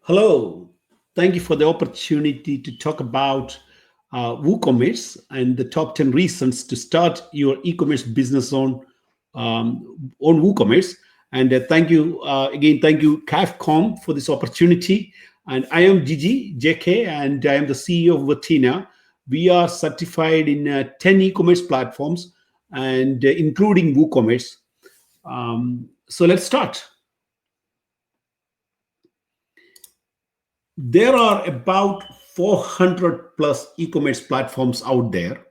Hello. Thank you for the opportunity to talk about WooCommerce and the top 10 reasons to start your e-commerce business on WooCommerce. And thank you again. Thank you, Cavecom, for this opportunity. And I am Gigi JK, and I am the CEO of Virtina. We are certified in 10 e-commerce platforms, and including WooCommerce. So let's start. There are about 400 plus e-commerce platforms out there,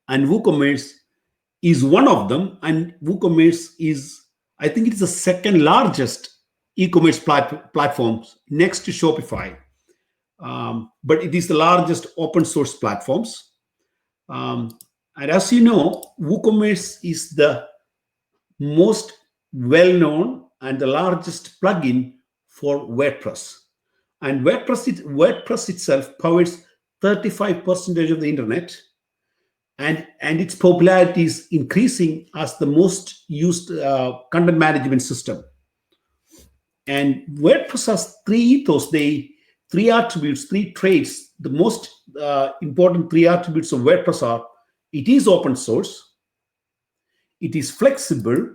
and WooCommerce is one of them. And WooCommerce is, I think, it's the second largest e-commerce platforms next to Shopify. But it is the largest open source platforms. And as you know, WooCommerce is the most well-known and the largest plugin for WordPress. And WordPress itself powers 35% of the internet, and its popularity is increasing as the most used content management system. And WordPress has three ethos, three attributes, three traits. The most important three attributes of WordPress are: it is open source, it is flexible,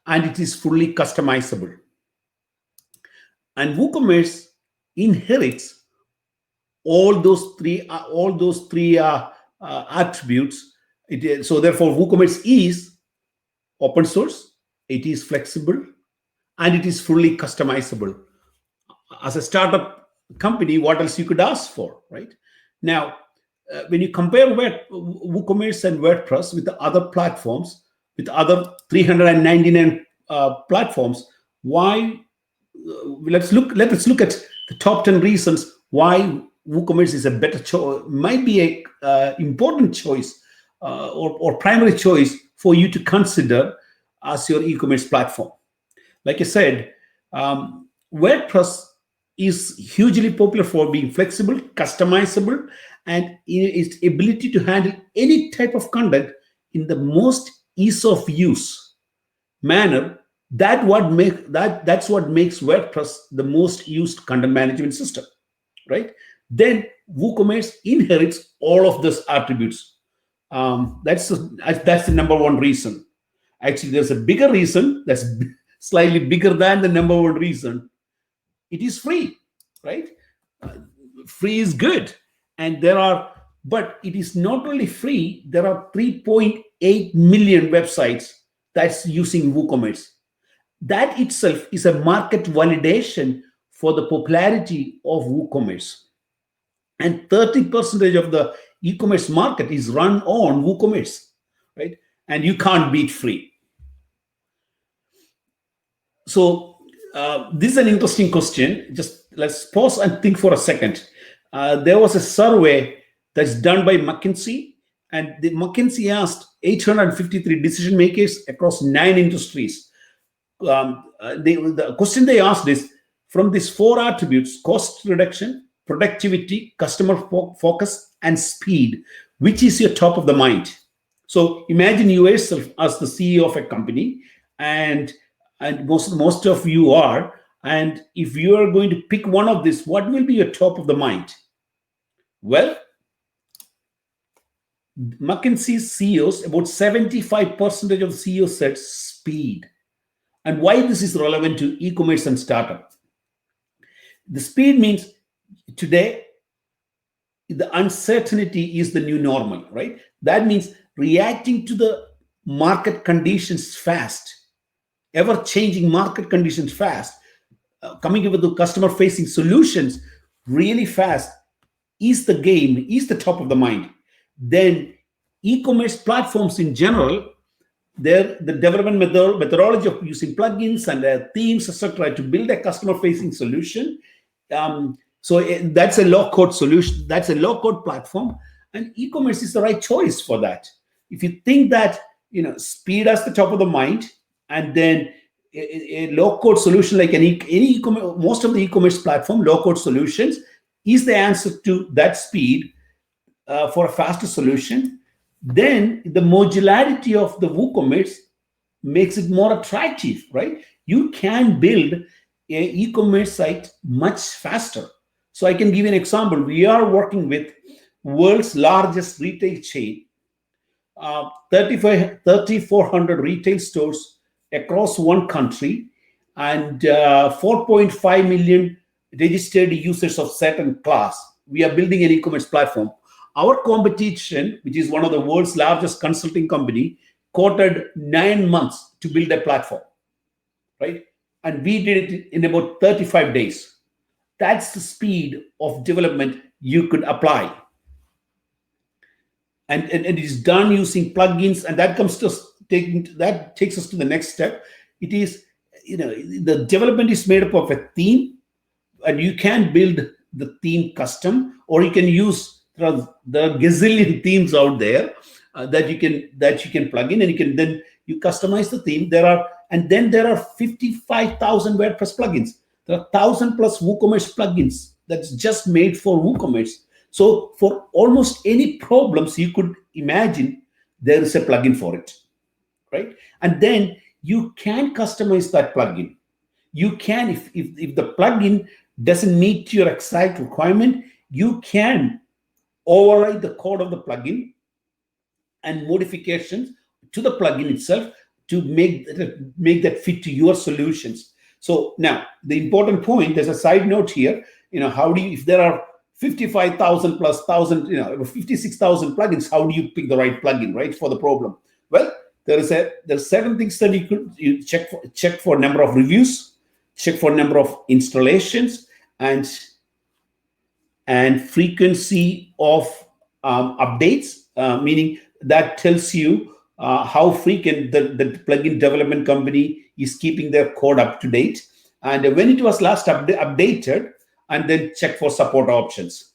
and it is fully customizable. And WooCommerce inherits all those three attributes. So therefore, WooCommerce is open source, it is flexible, and it is fully customizable. As a startup company, what else you could ask for, right? Now, when you compare WooCommerce and WordPress with the other platforms, with other 399 platforms, why? Let us look at the top 10 reasons why WooCommerce is a better choice, might be a important choice or primary choice for you to consider as your e-commerce platform. Like I said, WordPress is hugely popular for being flexible, customizable, and its ability to handle any type of content in the most ease of use manner. That's what makes WordPress the most used content management system, right? Then WooCommerce inherits all of those attributes. That's the number one reason. Actually, there's a bigger reason that's slightly bigger than the number one reason. It is free, right? Free is good, but it is not only free. There are 3.8 million websites that's using WooCommerce. That itself is a market validation for the popularity of WooCommerce. And 30% of the e-commerce market is run on WooCommerce, right? And you can't beat free. So this is an interesting question. Just let's pause and think for a second. There was a survey that's done by McKinsey, and the McKinsey asked 853 decision makers across 9 industries. The question they asked is, from these 4 attributes: cost reduction, productivity, customer focus, and speed, which is your top of the mind? So imagine you yourself as the CEO of a company, and most of you are. And if you are going to pick one of these, what will be your top of the mind? Well, McKinsey's CEOs, about 75% of CEOs said speed. And why this is relevant to e-commerce and startup? The speed means today, the uncertainty is the new normal, right? That means reacting to the market conditions fast, ever-changing market conditions fast, coming up with the customer-facing solutions really fast is the game, is the top of the mind. Then e-commerce platforms in general, the development methodology of using plugins and themes, etc., to build a customer-facing solution. So that's a low-code solution. That's a low-code platform, and e-commerce is the right choice for that. If you think that speed as the top of the mind, and then a low-code solution like any e-commerce, most of the e-commerce platform low-code solutions is the answer to that speed for a faster solution. Then the modularity of the WooCommerce makes it more attractive, right? You can build a e-commerce site much faster. So I can give you an example. We are working with world's largest retail chain, 3,400 retail stores across one country, and 4.5 million registered users of certain class. We are building an e-commerce platform. Our competition, which is one of the world's largest consulting company, quoted 9 months to build a platform, right? And we did it in about 35 days. That's the speed of development you could apply. And it is done using plugins, and that comes to that takes us to the next step. It is, the development is made up of a theme, and you can build the theme custom, or you can use the gazillion themes out there that you can plug in, and you customize the theme. There are 55,000 WordPress plugins. There are 1,000 plus WooCommerce plugins that's just made for WooCommerce. So for almost any problems you could imagine, there is a plugin for it, right? And then you can customize that plugin. You can, if the plugin doesn't meet your exact requirement, you can override the code of the plugin and modifications to the plugin itself to make that fit to your solutions. So now the important point, there's a side note here. How do you, if there are 55,000 plus 1,000, 56,000 plugins, how do you pick the right plugin, right, for the problem? Well, there's certain things that you check for number of reviews, check for number of installations, and frequency of updates, meaning that tells you how frequent the plugin development company is keeping their code up to date, and when it was last updated, and then check for support options.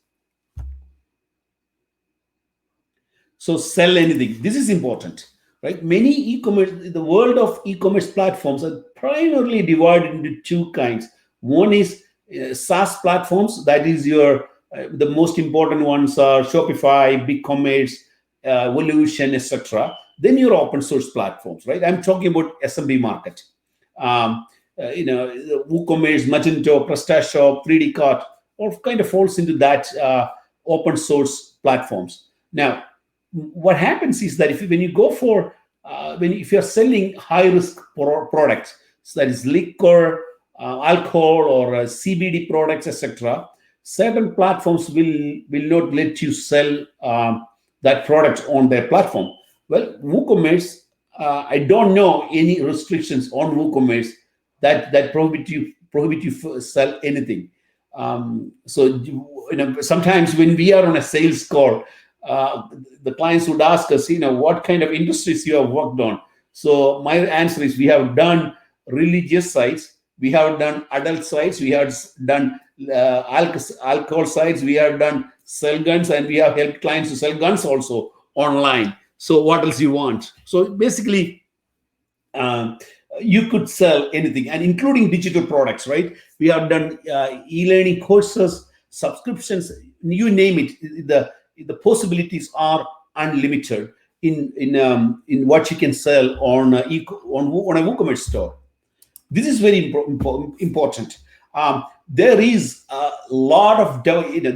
So sell anything. This is important, right? The world of e-commerce platforms are primarily divided into two kinds. One is SaaS platforms. That is the most important ones are Shopify, BigCommerce, Evolution, etc. Then your open source platforms, right? I'm talking about SMB market. WooCommerce, Magento, PrestaShop, 3D Cart, all kind of falls into that open source platforms. Now, what happens is that if you're selling high risk products, so that is liquor, alcohol, or CBD products, etc., certain platforms will not let you sell that product on their platform. Well, WooCommerce, I don't know any restrictions on WooCommerce that prohibit you to sell anything. So sometimes when we are on a sales call, the clients would ask us, what kind of industries you have worked on. So my answer is, we have done religious sites, we have done adult sites, we have done alcohol sites, we have done sell guns, and we have helped clients to sell guns also online. So what else you want? So basically, you could sell anything, and including digital products, right? We have done e-learning courses, subscriptions, you name it. The possibilities are unlimited in what you can sell on a WooCommerce store. This is very important. There is a lot of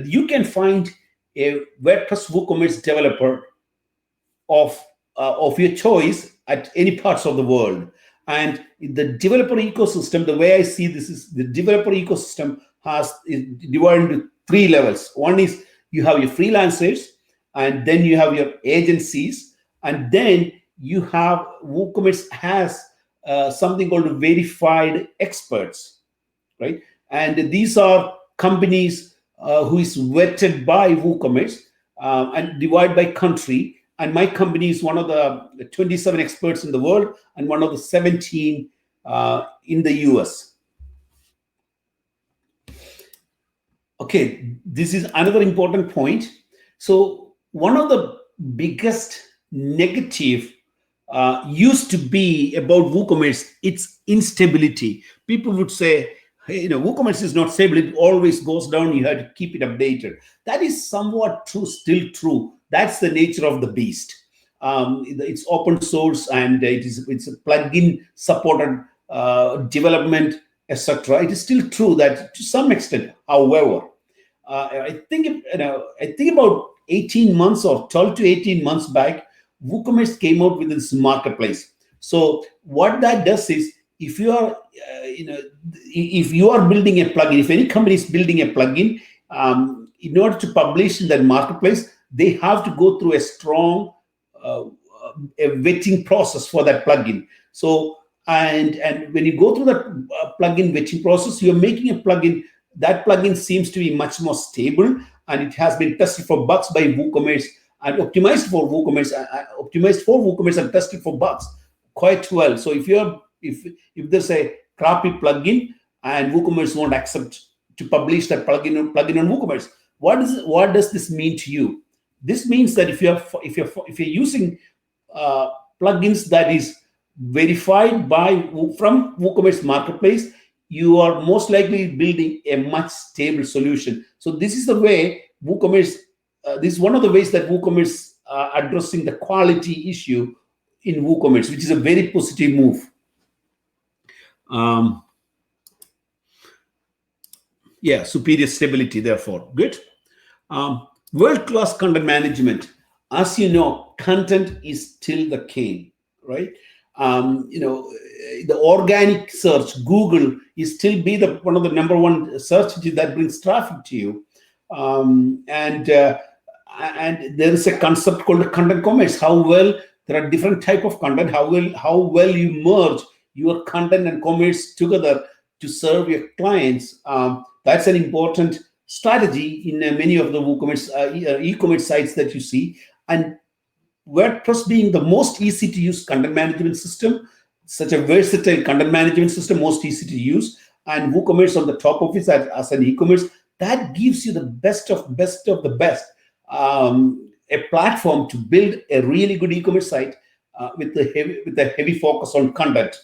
you can find a WordPress WooCommerce developer of your choice at any parts of the world. And the developer ecosystem, the way I see this is, the developer ecosystem is divided into three levels. One is you have your freelancers, and then you have your agencies, and then you have WooCommerce has something called verified experts, right? And these are companies who is vetted by WooCommerce and divided by country. And my company is one of the 27 experts in the world and one of the 17 in the US. Okay, this is another important point. So one of the biggest negative used to be about WooCommerce, its instability. People would say, hey, WooCommerce is not stable, it always goes down, you have to keep it updated. That is somewhat true, still true. That's the nature of the beast. It's open source, and it's a plugin supported development. etc. It is still true that to some extent, however, I think about 18 months or 12 to 18 months back, WooCommerce came out with this marketplace. So what that does is, if you are if you are building a plugin, if any company is building a plugin, in order to publish in that marketplace, they have to go through a strong a vetting process for that plugin. So and when you go through that plugin vetting process, you're making a plugin. That plugin seems to be much more stable, and it has been tested for bugs by WooCommerce and optimized for WooCommerce and tested for bugs quite well. So if there's a crappy plugin and WooCommerce won't accept to publish that plugin on WooCommerce, what does this mean to you? This means that if you're using plugins that is verified from WooCommerce marketplace, you are most likely building a much stable solution. So this is the way WooCommerce. This is one of the ways that WooCommerce addressing the quality issue in WooCommerce, which is a very positive move. Superior stability, therefore. Good. World-class content management. As you know, content is still the king, right? The organic search, Google, is still be one of the number one search engine that brings traffic to you. And there is a concept called content commerce. How well there are different type of content. How well you merge your content and commerce together to serve your clients. That's an important strategy in many of the WooCommerce e-commerce sites that you see. And WordPress being the most easy to use content management system, such a versatile content management system, most easy to use, and WooCommerce on the top of it as an e-commerce, that gives you the best of the best, a platform to build a really good e-commerce site with a heavy focus on content.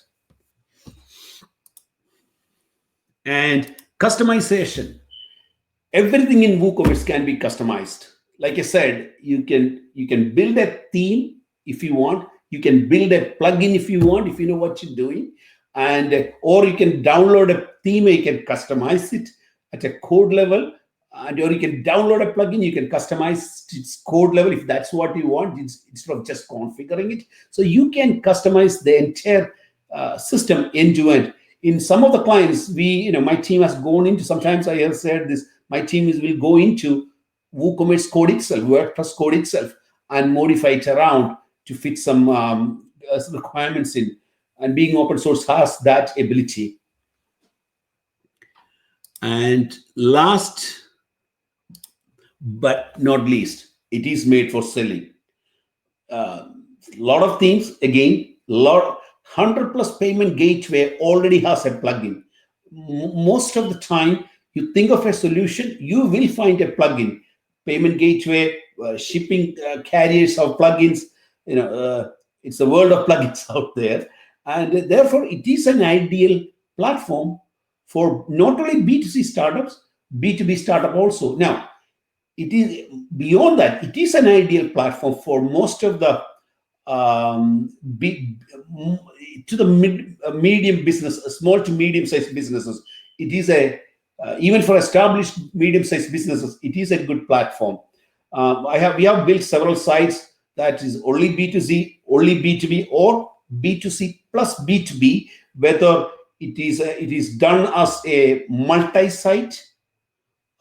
And customization. Everything in WooCommerce can be customized. Like I said, you can build a theme if you want. You can build a plugin if you want, if you know what you're doing, or you can download a theme. You can customize it at a code level, or you can download a plugin. You can customize its code level if that's what you want, instead of just configuring it. So you can customize the entire system end to end. In some of the clients, my team has gone into. Sometimes I have said this. My team will go into WooCommerce code itself, WordPress code itself, and modify it around to fit some requirements in. And being open source has that ability. And last but not least, it is made for selling. A lot of things, again, 100+ payment gateway already has a plugin. Most of the time, you think of a solution, you will find a plugin. Payment gateway, shipping carriers of plugins. It's a world of plugins out there, and therefore it is an ideal platform for not only B2C startups, B2B startup also. Now, it is beyond that. It is an ideal platform for most of the medium business, small to medium-sized businesses. It is even for established medium-sized businesses, it is a good platform. We have built several sites that is only B2C, only B2B, or B2C plus B2B, whether it is done as a multi-site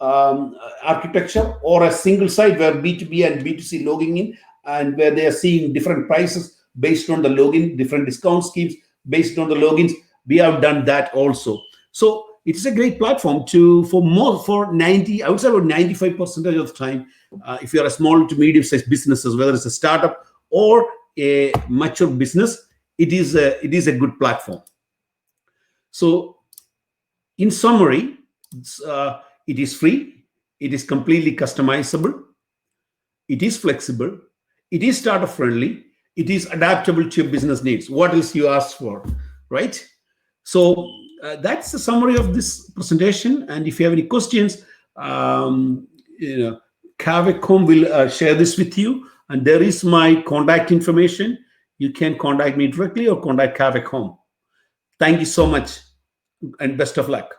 architecture or a single site where B2B and B2C logging in, and where they are seeing different prices based on the login, different discount schemes based on the logins. We have done that also. So it is a great platform for 90, I would say about 95% of the time, if you are a small to medium-sized businesses, whether it's a startup or a mature business, it is a good platform. So, in summary, it is free, it is completely customizable, it is flexible, it is startup friendly, it is adaptable to your business needs. What else you ask for, right? So that's the summary of this presentation. And if you have any questions, Cavecom will share this with you. And there is my contact information. You can contact me directly or contact Cavecom. Thank you so much. and best of luck.